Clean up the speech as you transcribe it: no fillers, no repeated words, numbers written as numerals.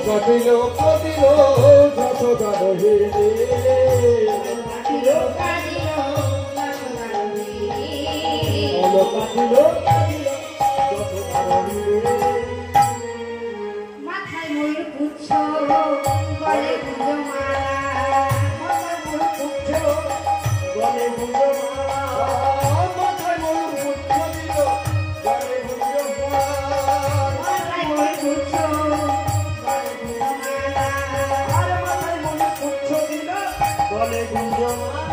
কাটিল কাটিল যশোদা রহিণী মাথায় ময়ূর পুচ্ছ গলে গুঞ্জ মালা মাথায় ময়ূর পুচ্ছ গলে গুঞ্জ মালা মাথায় ময়ূর পুচ্ছ দিল গলে গুঞ্জ মালা মাথায় ময়ূর পুচ্ছ গলে গুঞ্জ মালা আর মাথায় ময়ূর পুচ্ছ দিল গলে গুঞ্জ মালা